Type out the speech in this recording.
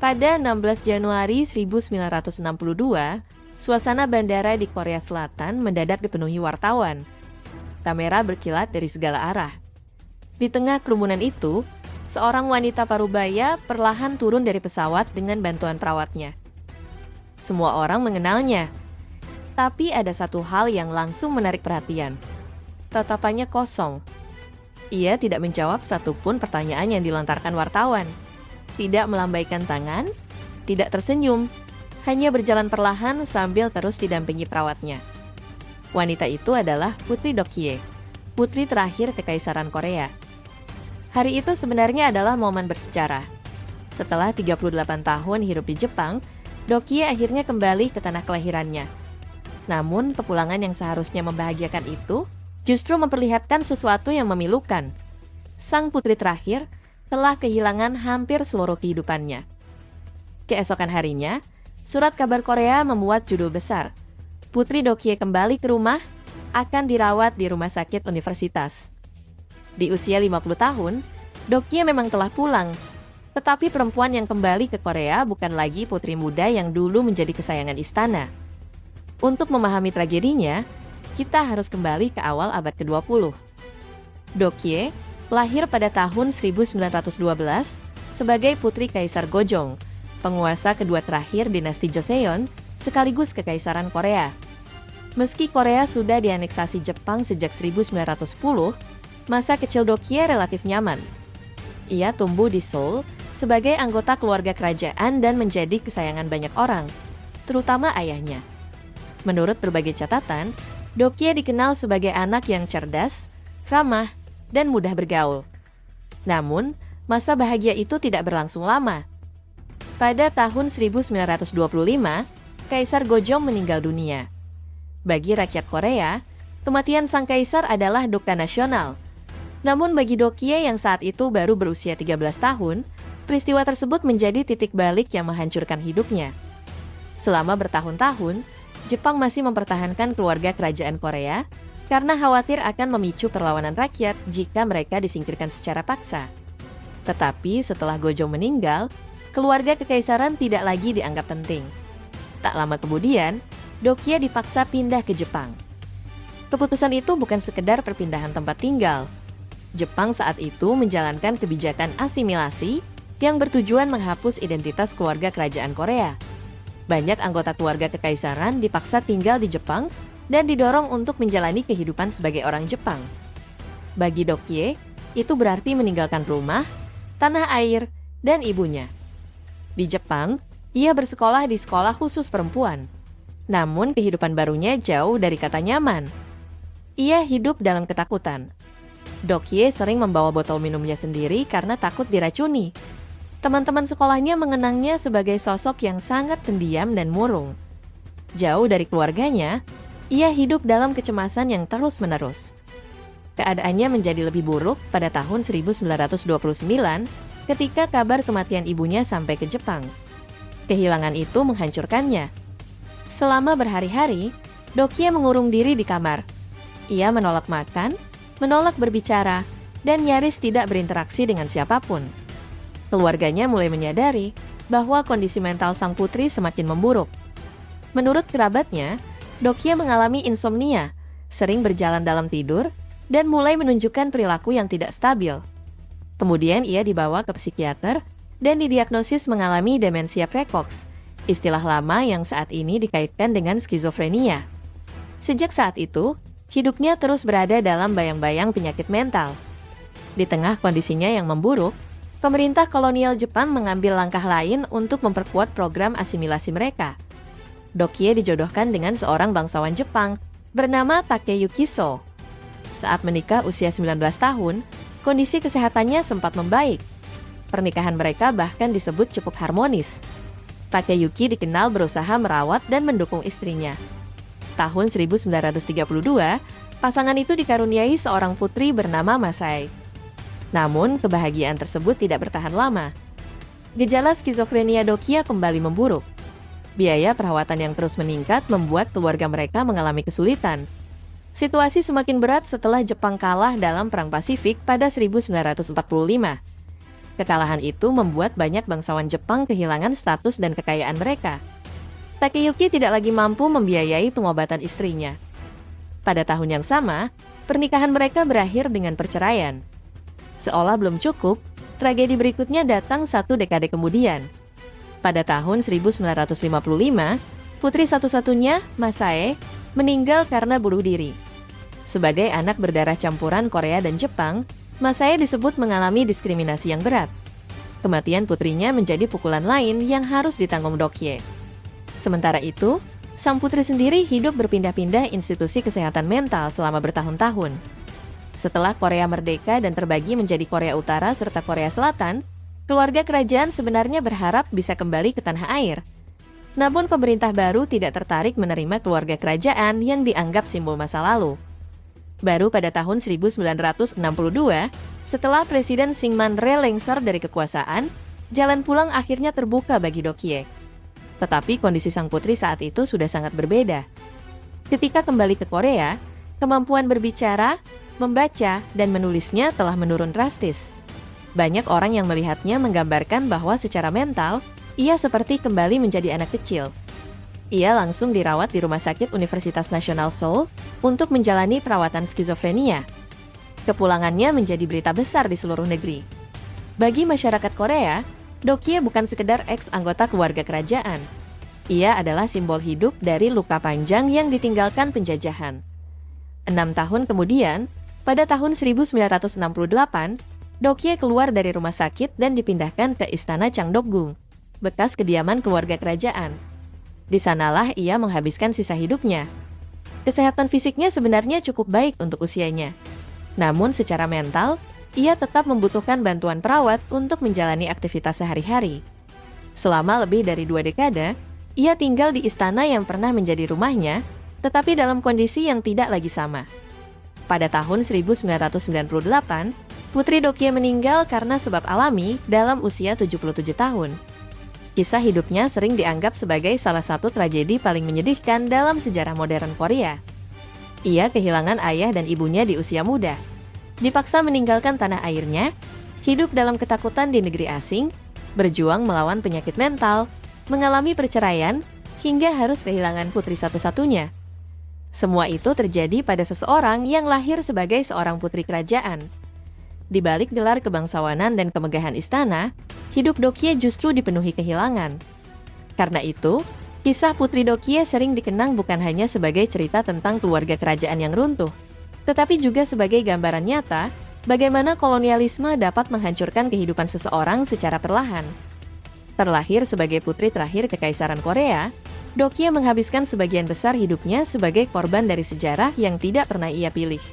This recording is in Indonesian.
Pada 16 Januari 1962, suasana bandara di Korea Selatan mendadak dipenuhi wartawan. Kamera berkilat dari segala arah. Di tengah kerumunan itu, seorang wanita parubaya perlahan turun dari pesawat dengan bantuan perawatnya. Semua orang mengenalnya, tapi ada satu hal yang langsung menarik perhatian. Tatapannya kosong. Ia tidak menjawab satupun pertanyaan yang dilontarkan wartawan. Tidak melambaikan tangan, tidak tersenyum, hanya berjalan perlahan sambil terus didampingi perawatnya. Wanita itu adalah Putri Do-kye, putri terakhir Kekaisaran Korea. Hari itu sebenarnya adalah momen bersejarah. Setelah 38 tahun hidup di Jepang, Do-kye akhirnya kembali ke tanah kelahirannya. Namun, kepulangan yang seharusnya membahagiakan itu justru memperlihatkan sesuatu yang memilukan. Sang putri terakhir telah kehilangan hampir seluruh kehidupannya. Keesokan harinya, surat kabar Korea memuat judul besar. Putri Do-kye kembali ke rumah, akan dirawat di rumah sakit universitas. Di usia 50 tahun, Do-kye memang telah pulang. Tetapi perempuan yang kembali ke Korea bukan lagi putri muda yang dulu menjadi kesayangan istana. Untuk memahami tragedinya, kita harus kembali ke awal abad ke-20. Do-kye lahir pada tahun 1912 sebagai putri Kaisar Gojong, penguasa kedua terakhir dinasti Joseon, sekaligus Kekaisaran Korea. Meski Korea sudah dianeksasi Jepang sejak 1910, masa kecil Do-kye relatif nyaman. Ia tumbuh di Seoul sebagai anggota keluarga kerajaan dan menjadi kesayangan banyak orang, terutama ayahnya. Menurut berbagai catatan, Do-kye dikenal sebagai anak yang cerdas, ramah, dan mudah bergaul. Namun, masa bahagia itu tidak berlangsung lama. Pada tahun 1925, Kaisar Gojong meninggal dunia. Bagi rakyat Korea, kematian sang kaisar adalah duka nasional. Namun bagi Do-kye yang saat itu baru berusia 13 tahun, peristiwa tersebut menjadi titik balik yang menghancurkan hidupnya. Selama bertahun-tahun, Jepang masih mempertahankan keluarga kerajaan Korea karena khawatir akan memicu perlawanan rakyat jika mereka disingkirkan secara paksa. Tetapi setelah Gojong meninggal, keluarga kekaisaran tidak lagi dianggap penting. Tak lama kemudian, Do-kye dipaksa pindah ke Jepang. Keputusan itu bukan sekedar perpindahan tempat tinggal. Jepang saat itu menjalankan kebijakan asimilasi yang bertujuan menghapus identitas keluarga kerajaan Korea. Banyak anggota keluarga kekaisaran dipaksa tinggal di Jepang dan didorong untuk menjalani kehidupan sebagai orang Jepang. Bagi Do-kye, itu berarti meninggalkan rumah, tanah air, dan ibunya. Di Jepang, ia bersekolah di sekolah khusus perempuan. Namun kehidupan barunya jauh dari kata nyaman. Ia hidup dalam ketakutan. Do-kye sering membawa botol minumnya sendiri karena takut diracuni. Teman-teman sekolahnya mengenangnya sebagai sosok yang sangat pendiam dan murung. Jauh dari keluarganya, ia hidup dalam kecemasan yang terus-menerus. Keadaannya menjadi lebih buruk pada tahun 1929 ketika kabar kematian ibunya sampai ke Jepang. Kehilangan itu menghancurkannya. Selama berhari-hari, Do-kye mengurung diri di kamar. Ia menolak makan, menolak berbicara, dan nyaris tidak berinteraksi dengan siapapun. Keluarganya mulai menyadari bahwa kondisi mental sang putri semakin memburuk. Menurut kerabatnya, Do-kye mengalami insomnia, sering berjalan dalam tidur, dan mulai menunjukkan perilaku yang tidak stabil. Kemudian ia dibawa ke psikiater dan didiagnosis mengalami demensia precox, istilah lama yang saat ini dikaitkan dengan skizofrenia. Sejak saat itu, hidupnya terus berada dalam bayang-bayang penyakit mental. Di tengah kondisinya yang memburuk, pemerintah kolonial Jepang mengambil langkah lain untuk memperkuat program asimilasi mereka. Do-kye dijodohkan dengan seorang bangsawan Jepang bernama Takeyuki So. Saat menikah usia 19 tahun, kondisi kesehatannya sempat membaik. Pernikahan mereka bahkan disebut cukup harmonis. Takeyuki dikenal berusaha merawat dan mendukung istrinya. Tahun 1932, pasangan itu dikaruniai seorang putri bernama Masai. Namun, kebahagiaan tersebut tidak bertahan lama. Gejala skizofrenia Do-kye kembali memburuk. Biaya perawatan yang terus meningkat membuat keluarga mereka mengalami kesulitan. Situasi semakin berat setelah Jepang kalah dalam Perang Pasifik pada 1945. Kekalahan itu membuat banyak bangsawan Jepang kehilangan status dan kekayaan mereka. Takeyuki tidak lagi mampu membiayai pengobatan istrinya. Pada tahun yang sama, pernikahan mereka berakhir dengan perceraian. Seolah belum cukup, tragedi berikutnya datang 1 dekade kemudian. Pada tahun 1955, putri satu-satunya, Masae, meninggal karena bunuh diri. Sebagai anak berdarah campuran Korea dan Jepang, Masae disebut mengalami diskriminasi yang berat. Kematian putrinya menjadi pukulan lain yang harus ditanggung Dokye. Sementara itu, sang putri sendiri hidup berpindah-pindah institusi kesehatan mental selama bertahun-tahun. Setelah Korea merdeka dan terbagi menjadi Korea Utara serta Korea Selatan, keluarga kerajaan sebenarnya berharap bisa kembali ke tanah air. Namun pemerintah baru tidak tertarik menerima keluarga kerajaan yang dianggap simbol masa lalu. Baru pada tahun 1962, setelah Presiden Syngman Rhee lengser dari kekuasaan, jalan pulang akhirnya terbuka bagi Dokye. Tetapi kondisi sang putri saat itu sudah sangat berbeda. Ketika kembali ke Korea, kemampuan berbicara, membaca, dan menulisnya telah menurun drastis. Banyak orang yang melihatnya menggambarkan bahwa secara mental, ia seperti kembali menjadi anak kecil. Ia langsung dirawat di Rumah Sakit Universitas Nasional Seoul untuk menjalani perawatan skizofrenia. Kepulangannya menjadi berita besar di seluruh negeri. Bagi masyarakat Korea, Dokye bukan sekedar ex-anggota keluarga kerajaan. Ia adalah simbol hidup dari luka panjang yang ditinggalkan penjajahan. 6 tahun kemudian, pada tahun 1968, Dokye keluar dari rumah sakit dan dipindahkan ke Istana Changdeokgung, bekas kediaman keluarga kerajaan. Di sanalah ia menghabiskan sisa hidupnya. Kesehatan fisiknya sebenarnya cukup baik untuk usianya. Namun secara mental, ia tetap membutuhkan bantuan perawat untuk menjalani aktivitas sehari-hari. Selama lebih dari 2 dekade, ia tinggal di istana yang pernah menjadi rumahnya, tetapi dalam kondisi yang tidak lagi sama. Pada tahun 1998, Putri Dokye meninggal karena sebab alami dalam usia 77 tahun. Kisah hidupnya sering dianggap sebagai salah satu tragedi paling menyedihkan dalam sejarah modern Korea. Ia kehilangan ayah dan ibunya di usia muda, dipaksa meninggalkan tanah airnya, hidup dalam ketakutan di negeri asing, berjuang melawan penyakit mental, mengalami perceraian, hingga harus kehilangan putri satu-satunya. Semua itu terjadi pada seseorang yang lahir sebagai seorang putri kerajaan. Di balik gelar kebangsawanan dan kemegahan istana, hidup Dokye justru dipenuhi kehilangan. Karena itu, kisah Putri Dokye sering dikenang bukan hanya sebagai cerita tentang keluarga kerajaan yang runtuh, tetapi juga sebagai gambaran nyata bagaimana kolonialisme dapat menghancurkan kehidupan seseorang secara perlahan. Terlahir sebagai putri terakhir Kekaisaran Korea, Dokye menghabiskan sebagian besar hidupnya sebagai korban dari sejarah yang tidak pernah ia pilih.